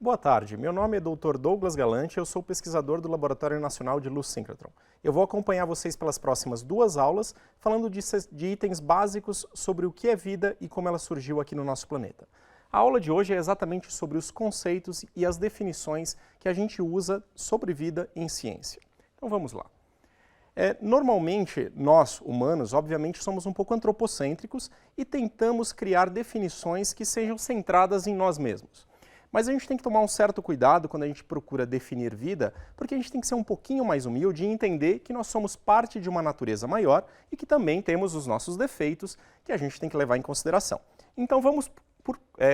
Boa tarde, meu nome é Dr. Douglas Galante, eu sou pesquisador do Laboratório Nacional de Luz Síncrotron. Eu vou acompanhar vocês pelas próximas 2 aulas, falando de itens básicos sobre o que é vida e como ela surgiu aqui no nosso planeta. A aula de hoje é exatamente sobre os conceitos e as definições que a gente usa sobre vida em ciência. Então vamos lá. Normalmente, nós, humanos, obviamente somos um pouco antropocêntricos e tentamos criar definições que sejam centradas em nós mesmos. Mas a gente tem que tomar um certo cuidado quando a gente procura definir vida, porque a gente tem que ser um pouquinho mais humilde e entender que nós somos parte de uma natureza maior e que também temos os nossos defeitos que a gente tem que levar em consideração. Então vamos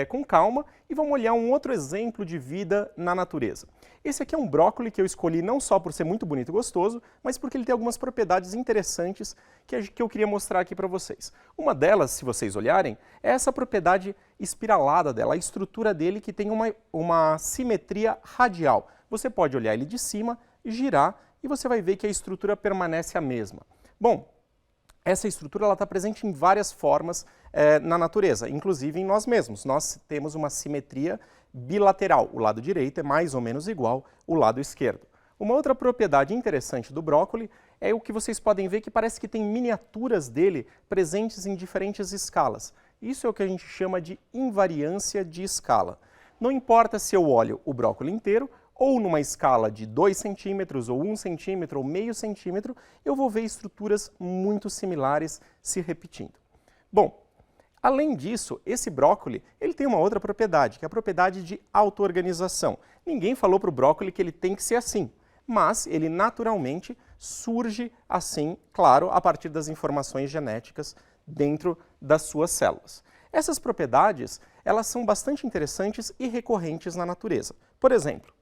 com calma e vamos olhar um outro exemplo de vida na natureza. Esse aqui é um brócolis que eu escolhi não só por ser muito bonito e gostoso, mas porque ele tem algumas propriedades interessantes que eu queria mostrar aqui para vocês. Uma delas, se vocês olharem, é essa propriedade espiralada dela, a estrutura dele que tem uma simetria radial. Você pode olhar ele de cima, girar e você vai ver que a estrutura permanece a mesma. Bom, essa estrutura está presente em várias formas na natureza, inclusive em nós mesmos. Nós temos uma simetria bilateral. O lado direito é mais ou menos igual ao lado esquerdo. Uma outra propriedade interessante do brócolis é o que vocês podem ver que parece que tem miniaturas dele presentes em diferentes escalas. Isso é o que a gente chama de invariância de escala. Não importa se eu olho o brócolis inteiro, ou numa escala de 2 centímetros, ou 1 centímetro, ou meio centímetro, eu vou ver estruturas muito similares se repetindo. Bom, além disso, esse brócolis ele tem uma outra propriedade, que é a propriedade de auto-organização. Ninguém falou para o brócolis que ele tem que ser assim, mas ele naturalmente surge assim, claro, a partir das informações genéticas dentro das suas células. Essas propriedades, elas são bastante interessantes e recorrentes na natureza. Por exemplo,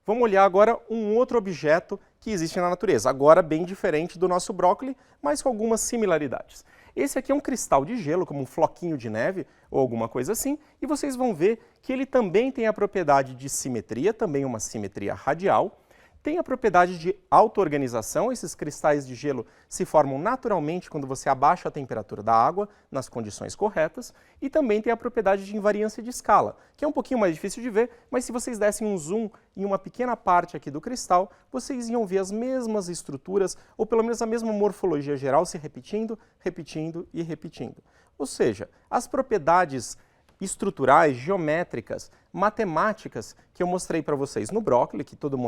vamos olhar agora um outro objeto que existe na natureza, agora bem diferente do nosso brócolis, mas com algumas similaridades. Esse aqui é um cristal de gelo, como um floquinho de neve ou alguma coisa assim, e vocês vão ver que ele também tem a propriedade de simetria, também uma simetria radial, tem a propriedade de auto-organização, esses cristais de gelo se formam naturalmente quando você abaixa a temperatura da água nas condições corretas, e também tem a propriedade de invariância de escala, que é um pouquinho mais difícil de ver, mas se vocês dessem um zoom em uma pequena parte aqui do cristal, vocês iam ver as mesmas estruturas, ou pelo menos a mesma morfologia geral se repetindo, repetindo e repetindo. Ou seja, as propriedades estruturais, geométricas, matemáticas que eu mostrei para vocês no brócolis, que todo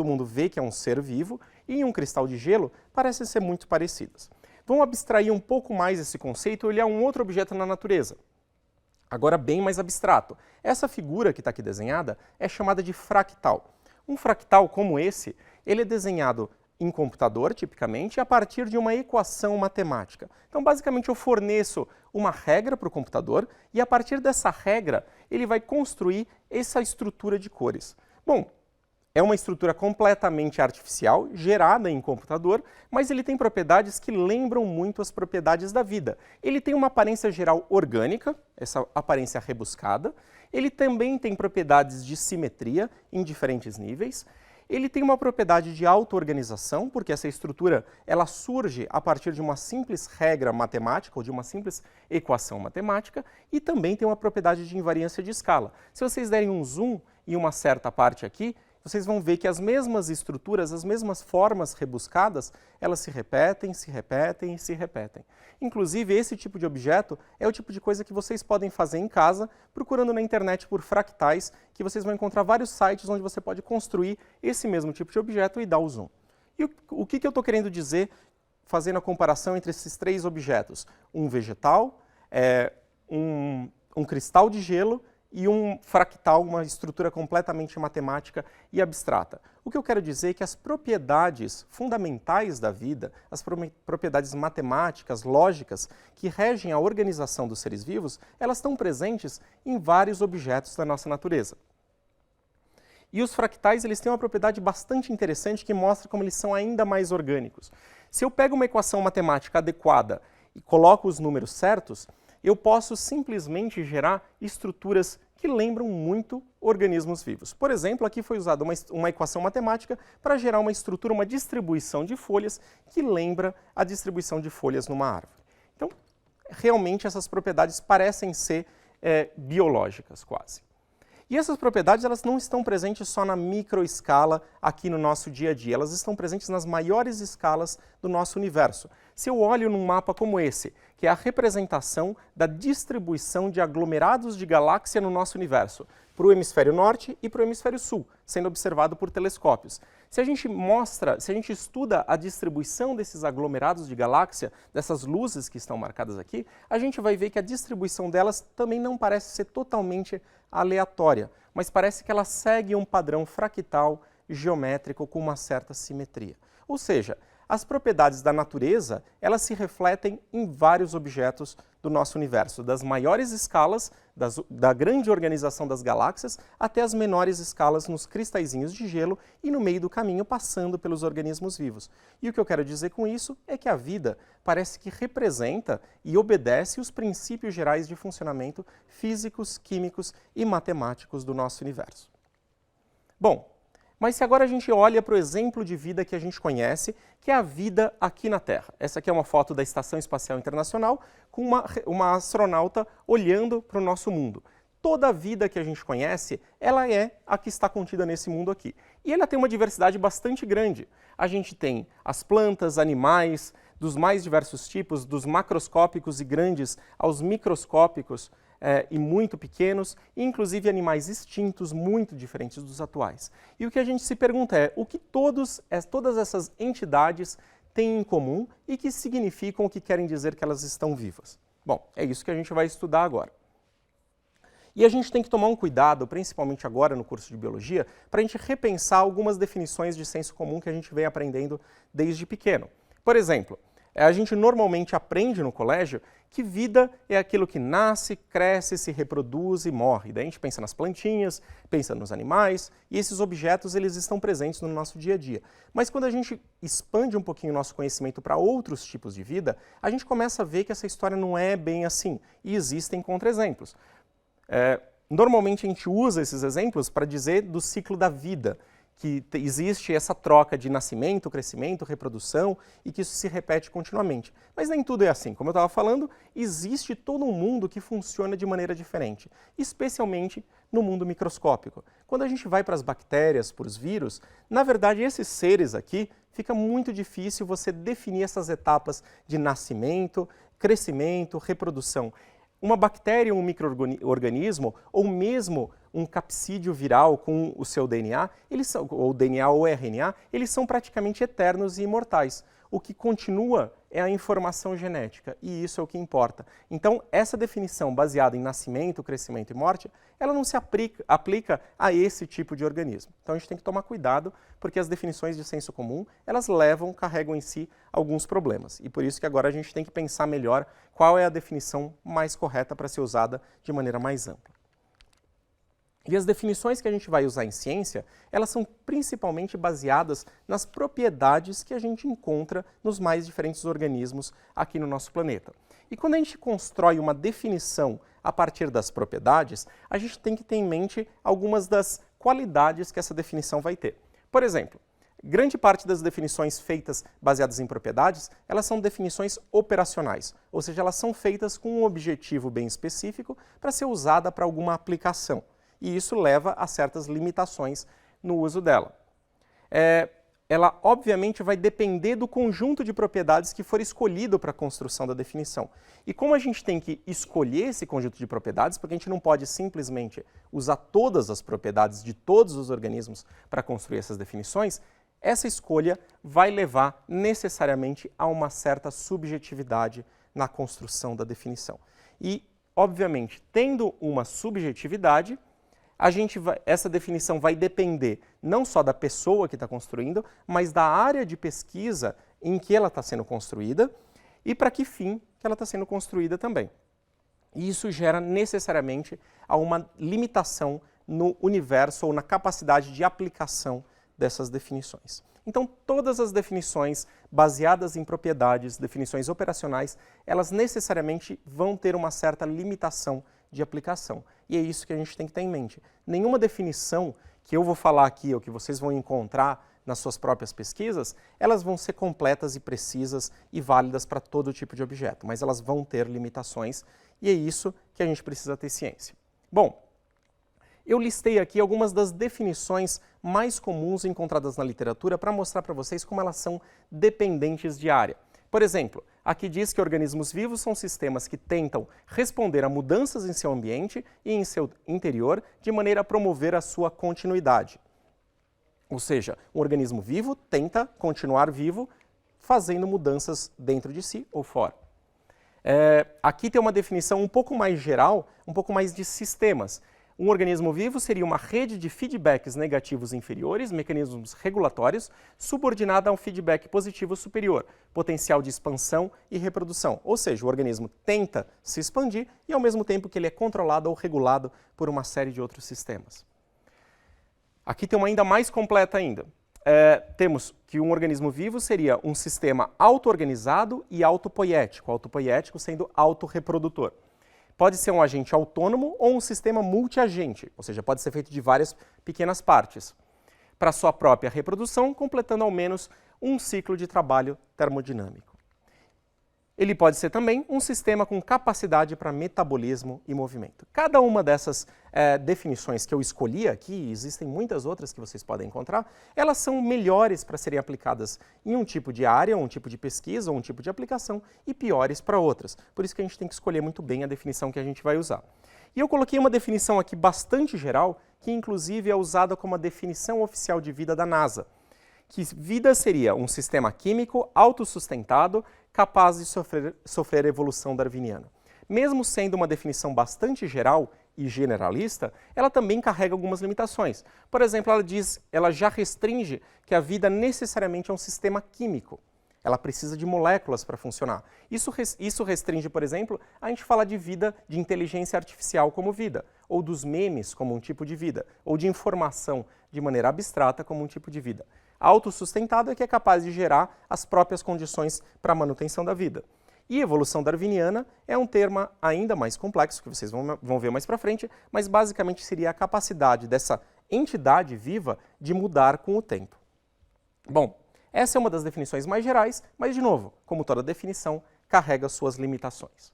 mundo vê que é um ser vivo, e em um cristal de gelo, parecem ser muito parecidas. Vamos abstrair um pouco mais esse conceito e olhar um outro objeto na natureza, agora bem mais abstrato. Essa figura que está aqui desenhada é chamada de fractal. Um fractal como esse, ele é desenhado em computador, tipicamente, a partir de uma equação matemática. Então, basicamente, eu forneço uma regra para o computador e, a partir dessa regra, ele vai construir essa estrutura de cores. Bom, é uma estrutura completamente artificial, gerada em computador, mas ele tem propriedades que lembram muito as propriedades da vida. Ele tem uma aparência geral orgânica, essa aparência rebuscada. Ele também tem propriedades de simetria em diferentes níveis. Ele tem uma propriedade de auto-organização, porque essa estrutura ela surge a partir de uma simples regra matemática ou de uma simples equação matemática, e também tem uma propriedade de invariância de escala. Se vocês derem um zoom em uma certa parte aqui, vocês vão ver que as mesmas estruturas, as mesmas formas rebuscadas, elas se repetem, se repetem e se repetem. Inclusive, esse tipo de objeto é o tipo de coisa que vocês podem fazer em casa, procurando na internet por fractais, que vocês vão encontrar vários sites onde você pode construir esse mesmo tipo de objeto e dar o zoom. E o que eu estou querendo dizer, fazendo a comparação entre esses 3 objetos? Um vegetal, um cristal de gelo e um fractal, uma estrutura completamente matemática e abstrata. O que eu quero dizer é que as propriedades fundamentais da vida, as propriedades matemáticas, lógicas, que regem a organização dos seres vivos, elas estão presentes em vários objetos da nossa natureza. E os fractais eles têm uma propriedade bastante interessante que mostra como eles são ainda mais orgânicos. Se eu pego uma equação matemática adequada e coloco os números certos, eu posso simplesmente gerar estruturas que lembram muito organismos vivos. Por exemplo, aqui foi usada uma equação matemática para gerar uma estrutura, uma distribuição de folhas que lembra a distribuição de folhas numa árvore. Então, realmente essas propriedades parecem ser biológicas quase. E essas propriedades elas não estão presentes só na microescala aqui no nosso dia a dia, elas estão presentes nas maiores escalas do nosso universo. Se eu olho num mapa como esse, que é a representação da distribuição de aglomerados de galáxia no nosso universo, para o hemisfério norte e para o hemisfério sul, sendo observado por telescópios. Se a gente estuda a distribuição desses aglomerados de galáxia, dessas luzes que estão marcadas aqui, a gente vai ver que a distribuição delas também não parece ser totalmente aleatória, mas parece que ela segue um padrão fractal geométrico com uma certa simetria. Ou seja, as propriedades da natureza, elas se refletem em vários objetos do nosso universo, das maiores escalas, da grande organização das galáxias, até as menores escalas nos cristalzinhos de gelo e no meio do caminho passando pelos organismos vivos. E o que eu quero dizer com isso é que a vida parece que representa e obedece os princípios gerais de funcionamento físicos, químicos e matemáticos do nosso universo. Bom, mas se agora a gente olha para o exemplo de vida que a gente conhece, que é a vida aqui na Terra. Essa aqui é uma foto da Estação Espacial Internacional com uma astronauta olhando para o nosso mundo. Toda a vida que a gente conhece, ela é a que está contida nesse mundo aqui. E ela tem uma diversidade bastante grande. A gente tem as plantas, animais, dos mais diversos tipos, dos macroscópicos e grandes aos microscópicos, e muito pequenos, e inclusive animais extintos muito diferentes dos atuais. E o que a gente se pergunta é o que todas essas entidades têm em comum e que significam o que querem dizer que elas estão vivas. Bom, é isso que a gente vai estudar agora. E a gente tem que tomar um cuidado, principalmente agora no curso de Biologia, para a gente repensar algumas definições de senso comum que a gente vem aprendendo desde pequeno. Por exemplo, a gente normalmente aprende no colégio que vida é aquilo que nasce, cresce, se reproduz e morre. Daí a gente pensa nas plantinhas, pensa nos animais, e esses objetos eles estão presentes no nosso dia a dia. Mas quando a gente expande um pouquinho o nosso conhecimento para outros tipos de vida, a gente começa a ver que essa história não é bem assim, e existem contra-exemplos. Normalmente a gente usa esses exemplos para dizer do ciclo da vida, que existe essa troca de nascimento, crescimento, reprodução e que isso se repete continuamente. Mas nem tudo é assim. Como eu estava falando, existe todo um mundo que funciona de maneira diferente, especialmente no mundo microscópico. Quando a gente vai para as bactérias, para os vírus, na verdade esses seres aqui, fica muito difícil você definir essas etapas de nascimento, crescimento, reprodução. Uma bactéria, um micro-organismo, ou mesmo um capsídeo viral com o seu DNA, ou DNA ou RNA, eles são praticamente eternos e imortais. O que continua é a informação genética, e isso é o que importa. Então, essa definição baseada em nascimento, crescimento e morte, ela não se aplica a esse tipo de organismo. Então, a gente tem que tomar cuidado, porque as definições de senso comum, elas carregam em si alguns problemas. E por isso que agora a gente tem que pensar melhor qual é a definição mais correta para ser usada de maneira mais ampla. E as definições que a gente vai usar em ciência, elas são principalmente baseadas nas propriedades que a gente encontra nos mais diferentes organismos aqui no nosso planeta. E quando a gente constrói uma definição a partir das propriedades, a gente tem que ter em mente algumas das qualidades que essa definição vai ter. Por exemplo, grande parte das definições feitas baseadas em propriedades, elas são definições operacionais, ou seja, elas são feitas com um objetivo bem específico para ser usada para alguma aplicação. E isso leva a certas limitações no uso dela. Ela, obviamente, vai depender do conjunto de propriedades que for escolhido para a construção da definição. E como a gente tem que escolher esse conjunto de propriedades, porque a gente não pode simplesmente usar todas as propriedades de todos os organismos para construir essas definições, essa escolha vai levar necessariamente a uma certa subjetividade na construção da definição. E, obviamente, tendo uma subjetividade, essa definição vai depender não só da pessoa que está construindo, mas da área de pesquisa em que ela está sendo construída e para que fim que ela está sendo construída também. E isso gera necessariamente uma limitação no universo ou na capacidade de aplicação dessas definições. Então, todas as definições baseadas em propriedades, definições operacionais, elas necessariamente vão ter uma certa limitação de aplicação. E é isso que a gente tem que ter em mente. Nenhuma definição que eu vou falar aqui ou que vocês vão encontrar nas suas próprias pesquisas, elas vão ser completas e precisas e válidas para todo tipo de objeto, mas elas vão ter limitações e é isso que a gente precisa ter ciência. Bom, Eu listei aqui algumas das definições mais comuns encontradas na literatura para mostrar para vocês como elas são dependentes de área. Por exemplo, aqui diz que organismos vivos são sistemas que tentam responder a mudanças em seu ambiente e em seu interior de maneira a promover a sua continuidade. Ou seja, um organismo vivo tenta continuar vivo fazendo mudanças dentro de si ou fora. Aqui tem uma definição um pouco mais geral, um pouco mais de sistemas. Um organismo vivo seria uma rede de feedbacks negativos inferiores, mecanismos regulatórios, subordinada a um feedback positivo superior, potencial de expansão e reprodução. Ou seja, o organismo tenta se expandir e ao mesmo tempo que ele é controlado ou regulado por uma série de outros sistemas. Aqui tem uma ainda mais completa ainda. Temos que um organismo vivo seria um sistema auto-organizado e autopoiético, autopoiético sendo autorreprodutor. Pode ser um agente autônomo ou um sistema multiagente, ou seja, pode ser feito de várias pequenas partes, para sua própria reprodução, completando ao menos um ciclo de trabalho termodinâmico. Ele pode ser também um sistema com capacidade para metabolismo e movimento. Cada uma dessas definições que eu escolhi aqui, existem muitas outras que vocês podem encontrar, elas são melhores para serem aplicadas em um tipo de área, um tipo de pesquisa ou um tipo de aplicação e piores para outras. Por isso que a gente tem que escolher muito bem a definição que a gente vai usar. E eu coloquei uma definição aqui bastante geral, que inclusive é usada como a definição oficial de vida da NASA, que vida seria um sistema químico autossustentado capaz de sofrer evolução darwiniana. Mesmo sendo uma definição bastante geral e generalista, ela também carrega algumas limitações. Por exemplo, ela já restringe que a vida necessariamente é um sistema químico. Ela precisa de moléculas para funcionar. Isso restringe, por exemplo, a gente falar de vida, de inteligência artificial como vida, ou dos memes como um tipo de vida, ou de informação de maneira abstrata como um tipo de vida. Autossustentado é que é capaz de gerar as próprias condições para a manutenção da vida. E evolução darwiniana é um termo ainda mais complexo, que vocês vão ver mais para frente, mas basicamente seria a capacidade dessa entidade viva de mudar com o tempo. Bom, essa é uma das definições mais gerais, mas, de novo, como toda definição, carrega suas limitações.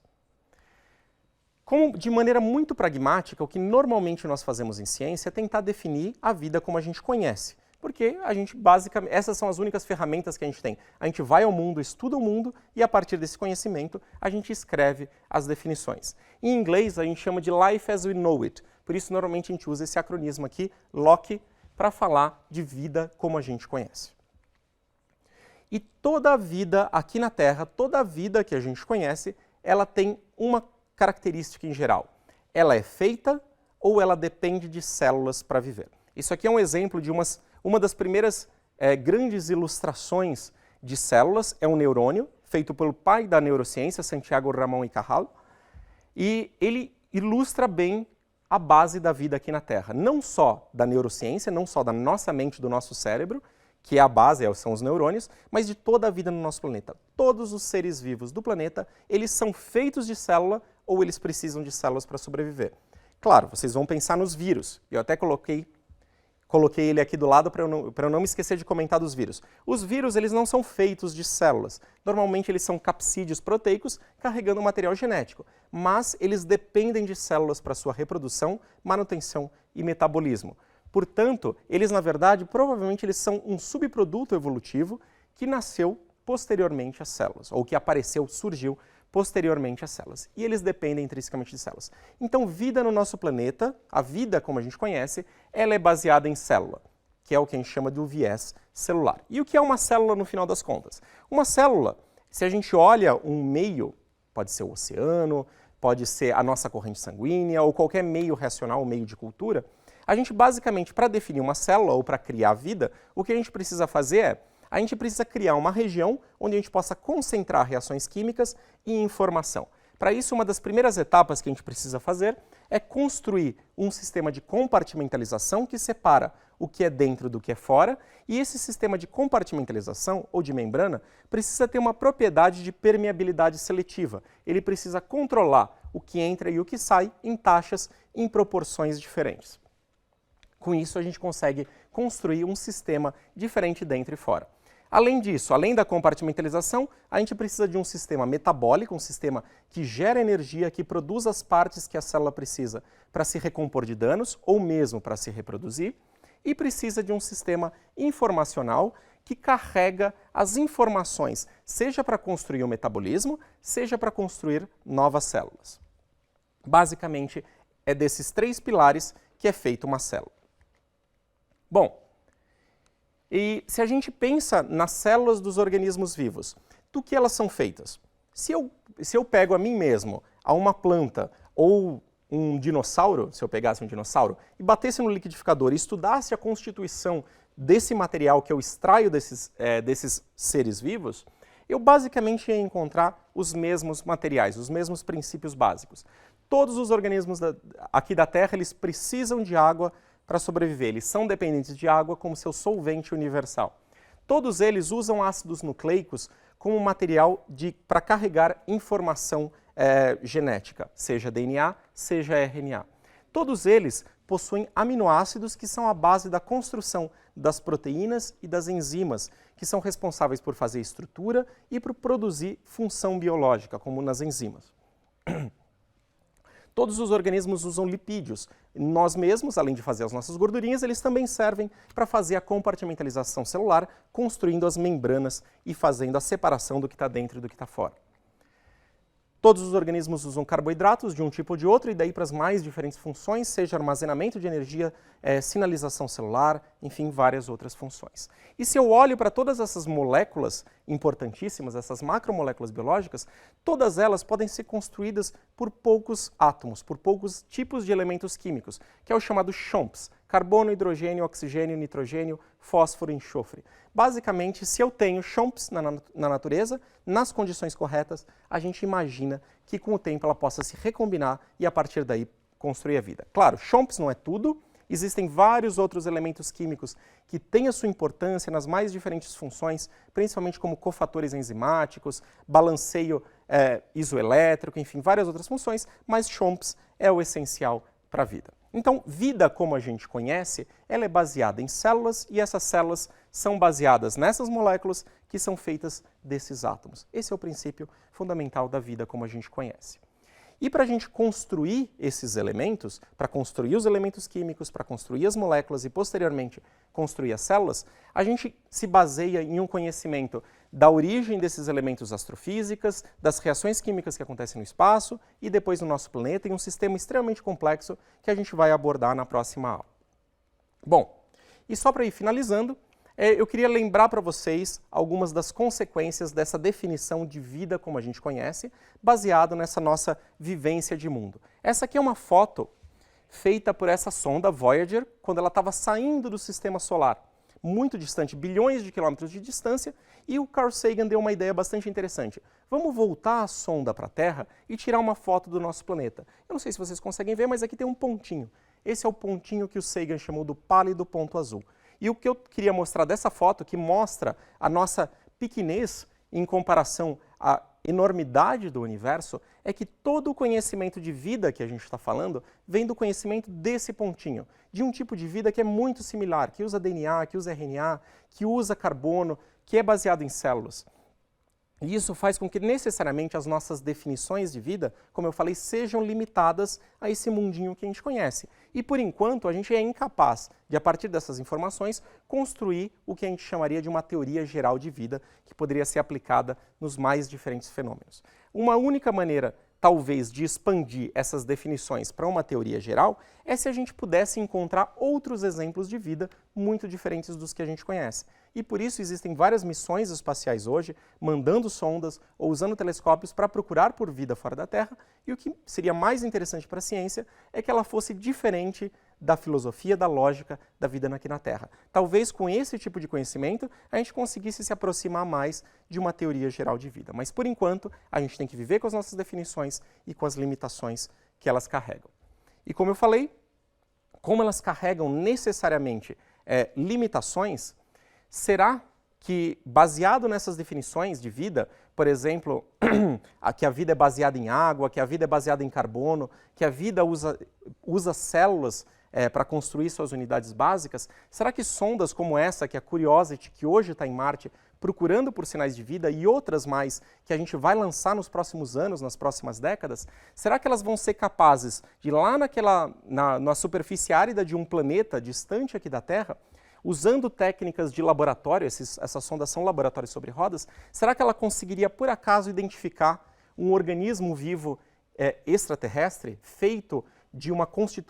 De maneira muito pragmática, o que normalmente nós fazemos em ciência é tentar definir a vida como a gente conhece. Porque a gente basicamente, essas são as únicas ferramentas que a gente tem. A gente vai ao mundo, estuda o mundo e a partir desse conhecimento a gente escreve as definições. Em inglês a gente chama de Life as we know it. Por isso normalmente a gente usa esse acronismo aqui, LOCK, para falar de vida como a gente conhece. E toda a vida aqui na Terra, toda a vida que a gente conhece, ela tem uma característica em geral. Ela é feita ou ela depende de células para viver. Isso aqui é um exemplo de uma das primeiras grandes ilustrações de células, é um neurônio, feito pelo pai da neurociência, Santiago Ramón y Cajal, e ele ilustra bem a base da vida aqui na Terra, não só da neurociência, não só da nossa mente, do nosso cérebro, que é a base, são os neurônios, mas de toda a vida no nosso planeta. Todos os seres vivos do planeta, eles são feitos de célula ou eles precisam de células para sobreviver. Claro, vocês vão pensar nos vírus, eu até coloquei ele aqui do lado para eu não me esquecer de comentar dos vírus. Os vírus, eles não são feitos de células. Normalmente eles são capsídeos proteicos carregando material genético, mas eles dependem de células para sua reprodução, manutenção e metabolismo. Portanto, eles na verdade, provavelmente eles são um subproduto evolutivo que nasceu posteriormente às células, ou que surgiu posteriormente às células. E eles dependem intrinsecamente de células. Então, vida no nosso planeta, a vida como a gente conhece, ela é baseada em célula, que é o que a gente chama do viés celular. E o que é uma célula no final das contas? Uma célula, se a gente olha um meio, pode ser o oceano, pode ser a nossa corrente sanguínea, ou qualquer meio racional, meio de cultura, a gente basicamente, para definir uma célula ou para criar vida, o que a gente precisa fazer é a gente precisa criar uma região onde a gente possa concentrar reações químicas e informação. Para isso, uma das primeiras etapas que a gente precisa fazer é construir um sistema de compartimentalização que separa o que é dentro do que é fora, e esse sistema de compartimentalização, ou de membrana, precisa ter uma propriedade de permeabilidade seletiva. Ele precisa controlar o que entra e o que sai em taxas em proporções diferentes. Com isso, a gente consegue construir um sistema diferente dentro e fora. Além disso, além da compartimentalização, a gente precisa de um sistema metabólico, um sistema que gera energia, que produz as partes que a célula precisa para se recompor de danos ou mesmo para se reproduzir, e precisa de um sistema informacional que carrega as informações, seja para construir o metabolismo, seja para construir novas células. Basicamente, é desses 3 pilares que é feita uma célula. Bom, e se a gente pensa nas células dos organismos vivos, do que elas são feitas? Se eu pego a mim mesmo, a uma planta ou um dinossauro, se eu pegasse um dinossauro, e batesse no liquidificador e estudasse a constituição desse material que eu extraio desses seres vivos, eu basicamente ia encontrar os mesmos materiais, os mesmos princípios básicos. Todos os organismos aqui da Terra, eles precisam de água para sobreviver. Eles são dependentes de água como seu solvente universal. Todos eles usam ácidos nucleicos como material para carregar informação genética, seja DNA, seja RNA. Todos eles possuem aminoácidos que são a base da construção das proteínas e das enzimas, que são responsáveis por fazer estrutura e por produzir função biológica, como nas enzimas. Todos os organismos usam lipídios. Nós mesmos, além de fazer as nossas gordurinhas, eles também servem para fazer a compartimentalização celular, construindo as membranas e fazendo a separação do que está dentro e do que está fora. Todos os organismos usam carboidratos de um tipo ou de outro, e daí para as mais diferentes funções, seja armazenamento de energia, sinalização celular, enfim, várias outras funções. E se eu olho para todas essas moléculas importantíssimas, essas macromoléculas biológicas, todas elas podem ser construídas por poucos átomos, por poucos tipos de elementos químicos, que é o chamado CHOMPs, carbono, hidrogênio, oxigênio, nitrogênio, fósforo e enxofre. Basicamente, se eu tenho CHOMPs na natureza, nas condições corretas, a gente imagina que com o tempo ela possa se recombinar e a partir daí construir a vida. Claro, CHOMPs não é tudo, existem vários outros elementos químicos que têm a sua importância nas mais diferentes funções, principalmente como cofatores enzimáticos, balanceio isoelétrico, enfim, várias outras funções, mas CHOMPs é o essencial para a vida. Então, vida como a gente conhece, ela é baseada em células e essas células são baseadas nessas moléculas que são feitas desses átomos. Esse é o princípio fundamental da vida como a gente conhece. E para a gente construir esses elementos, para construir os elementos químicos, para construir as moléculas e posteriormente construir as células, a gente se baseia em um conhecimento da origem desses elementos astrofísicas, das reações químicas que acontecem no espaço e depois no nosso planeta, em um sistema extremamente complexo que a gente vai abordar na próxima aula. Bom, e só para ir finalizando, eu queria lembrar para vocês algumas das consequências dessa definição de vida como a gente conhece, baseado nessa nossa vivência de mundo. Essa aqui é uma foto feita por essa sonda Voyager quando ela estava saindo do sistema solar, muito distante, bilhões de quilômetros de distância, e o Carl Sagan deu uma ideia bastante interessante. Vamos voltar a sonda para a Terra e tirar uma foto do nosso planeta. Eu não sei se vocês conseguem ver, mas aqui tem um pontinho. Esse é o pontinho que o Sagan chamou do pálido ponto azul. E o que eu queria mostrar dessa foto, que mostra a nossa pequenez em comparação à enormidade do universo, é que todo o conhecimento de vida que a gente está falando vem do conhecimento desse pontinho, de um tipo de vida que é muito similar, que usa DNA, que usa RNA, que usa carbono, que é baseado em células. E isso faz com que necessariamente as nossas definições de vida, como eu falei, sejam limitadas a esse mundinho que a gente conhece. E por enquanto a gente é incapaz de, a partir dessas informações, construir o que a gente chamaria de uma teoria geral de vida, que poderia ser aplicada nos mais diferentes fenômenos. Uma única maneira, talvez, de expandir essas definições para uma teoria geral é se a gente pudesse encontrar outros exemplos de vida muito diferentes dos que a gente conhece. E por isso existem várias missões espaciais hoje, mandando sondas ou usando telescópios para procurar por vida fora da Terra, e o que seria mais interessante para a ciência é que ela fosse diferente da filosofia, da lógica da vida aqui na Terra. Talvez com esse tipo de conhecimento a gente conseguisse se aproximar mais de uma teoria geral de vida. Mas por enquanto a gente tem que viver com as nossas definições e com as limitações que elas carregam. E como eu falei, como elas carregam necessariamente limitações, será que, baseado nessas definições de vida, por exemplo, que a vida é baseada em água, que a vida é baseada em carbono, que a vida usa células para construir suas unidades básicas, será que sondas como essa, que é a Curiosity, que hoje está em Marte, procurando por sinais de vida e outras mais que a gente vai lançar nos próximos anos, nas próximas décadas, será que elas vão ser capazes de ir lá na superfície árida de um planeta distante aqui da Terra, usando técnicas de laboratório, essas sondas são laboratórios sobre rodas, será que ela conseguiria por acaso identificar um organismo vivo extraterrestre feito de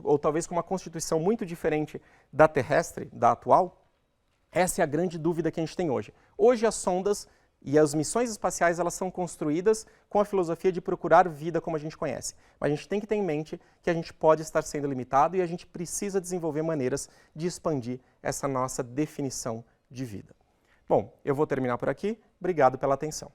ou talvez com uma constituição muito diferente da terrestre, da atual? Essa é a grande dúvida que a gente tem hoje. Hoje as sondas e as missões espaciais elas são construídas com a filosofia de procurar vida como a gente conhece. Mas a gente tem que ter em mente que a gente pode estar sendo limitado e a gente precisa desenvolver maneiras de expandir essa nossa definição de vida. Bom, eu vou terminar por aqui. Obrigado pela atenção.